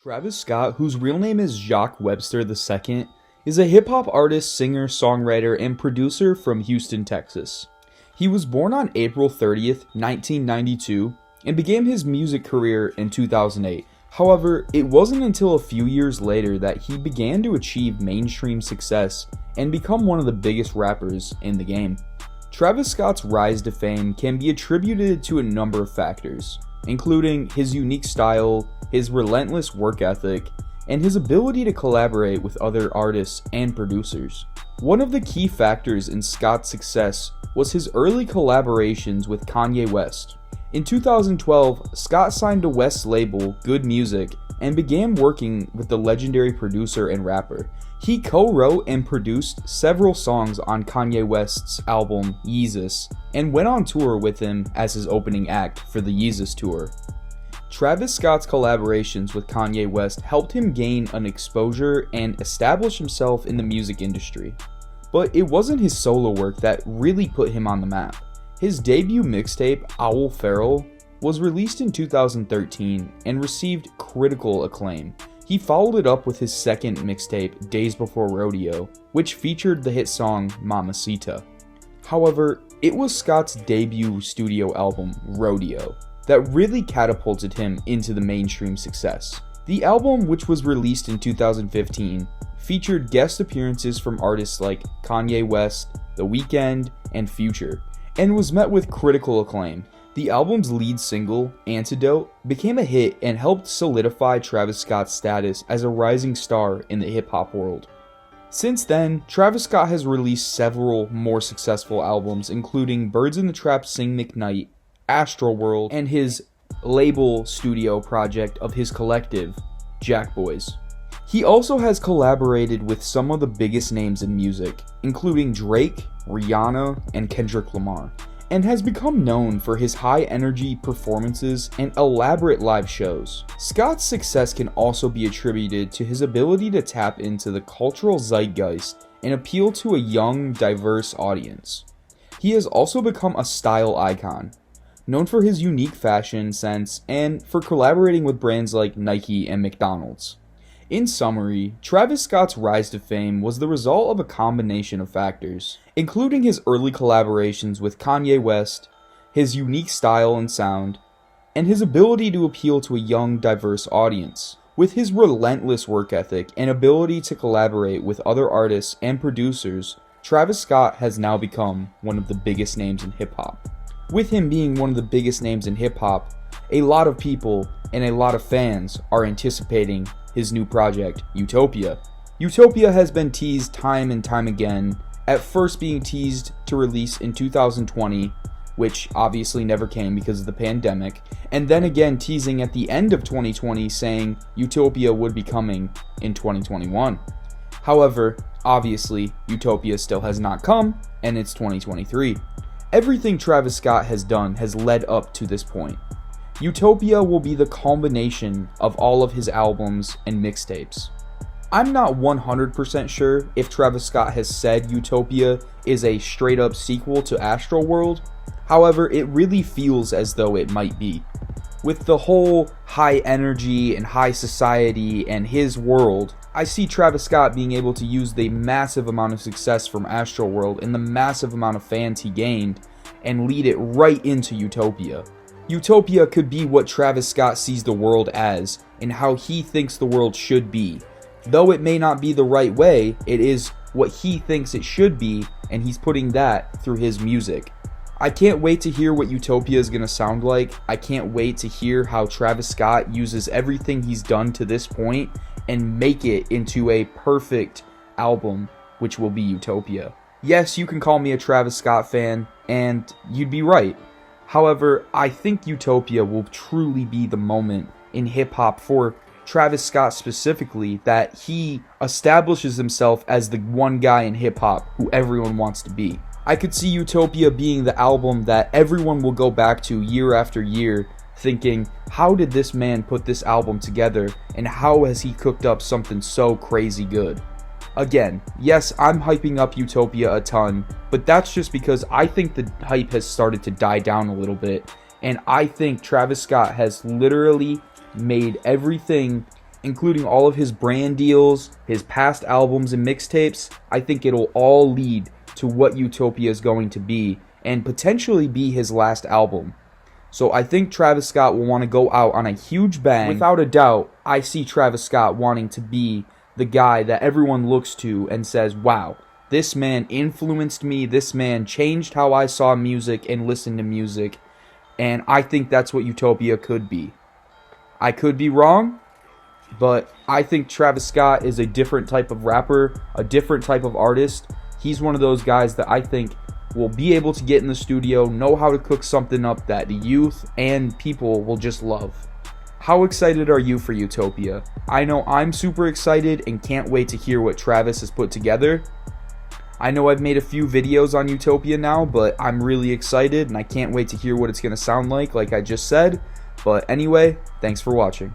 Travis Scott, whose real name is Jacques Webster II, is a hip-hop artist, singer, songwriter, and producer from Houston, Texas. He was born on April 30th, 1992, and began his music career in 2008. However, it wasn't until a few years later that he began to achieve mainstream success and become one of the biggest rappers in the game. Travis Scott's rise to fame can be attributed to a number of factors, including his unique style, his relentless work ethic, and his ability to collaborate with other artists and producers. One of the key factors in Scott's success was his early collaborations with Kanye West. In 2012, Scott signed to West's label, Good Music, and began working with the legendary producer and rapper. He co-wrote and produced several songs on Kanye West's album, Yeezus, and went on tour with him as his opening act for the Yeezus tour. Travis Scott's collaborations with Kanye West helped him gain an exposure and establish himself in the music industry. But it wasn't his solo work that really put him on the map. His debut mixtape, Owl Feral, was released in 2013 and received critical acclaim. He followed it up with his second mixtape, Days Before Rodeo, which featured the hit song Mamacita. However, it was Scott's debut studio album, Rodeo, that really catapulted him into the mainstream success. The album, which was released in 2015, featured guest appearances from artists like Kanye West, The Weeknd, and Future, and was met with critical acclaim. The album's lead single, Antidote, became a hit and helped solidify Travis Scott's status as a rising star in the hip-hop world. Since then, Travis Scott has released several more successful albums, including Birds in the Trap Sing McKnight, Astroworld, and his label studio project of his collective, Jack Boys. He also has collaborated with some of the biggest names in music, including Drake, Rihanna, and Kendrick Lamar, and has become known for his high-energy performances and elaborate live shows. Scott's success can also be attributed to his ability to tap into the cultural zeitgeist and appeal to a young, diverse audience. He has also become a style icon, known for his unique fashion sense and for collaborating with brands like Nike and McDonald's. In summary, Travis Scott's rise to fame was the result of a combination of factors, including his early collaborations with Kanye West, his unique style and sound, and his ability to appeal to a young, diverse audience. With his relentless work ethic and ability to collaborate with other artists and producers, Travis Scott has now become one of the biggest names in hip-hop. With him being one of the biggest names in hip-hop, a lot of people and a lot of fans are anticipating his new project, Utopia. Utopia has been teased time and time again, at first being teased to release in 2020, which obviously never came because of the pandemic, and then again teasing at the end of 2020 saying Utopia would be coming in 2021. However, obviously, Utopia still has not come, and it's 2023. Everything Travis Scott has done has led up to this point. Utopia will be the culmination of all of his albums and mixtapes. I'm not 100% sure if Travis Scott has said Utopia is a straight up sequel to Astroworld, however, it really feels as though it might be. With the whole high energy and high society and his world, I see Travis Scott being able to use the massive amount of success from Astroworld and the massive amount of fans he gained and lead it right into Utopia. Utopia could be what Travis Scott sees the world as and how he thinks the world should be. Though it may not be the right way, it is what he thinks it should be, and he's putting that through his music. I can't wait to hear what Utopia is going to sound like. I can't wait to hear how Travis Scott uses everything he's done to this point and make it into a perfect album, which will be Utopia. Yes, you can call me a Travis Scott fan, and you'd be right. However, I think Utopia will truly be the moment in hip-hop for Travis Scott specifically that he establishes himself as the one guy in hip-hop who everyone wants to be. I could see Utopia being the album that everyone will go back to year after year thinking, how did this man put this album together and how has he cooked up something so crazy good? Again, yes, I'm hyping up Utopia a ton, but that's just because I think the hype has started to die down a little bit, and I think Travis Scott has literally made everything including all of his brand deals, his past albums and mixtapes, I think it'll all lead to what Utopia is going to be and potentially be his last album. So I think Travis Scott will want to go out on a huge bang. Without a doubt, I see Travis Scott wanting to be the guy that everyone looks to and says, wow, this man influenced me, this man changed how I saw music and listened to music, and I think that's what Utopia could be. I could be wrong, but I think Travis Scott is a different type of rapper, a different type of artist. He's one of those guys that I think will be able to get in the studio, know how to cook something up that the youth and people will just love. How excited are you for Utopia? I know I'm super excited and can't wait to hear what Travis has put together. I know I've made a few videos on Utopia now, but I'm really excited and I can't wait to hear what it's going to sound like I just said. But anyway, thanks for watching.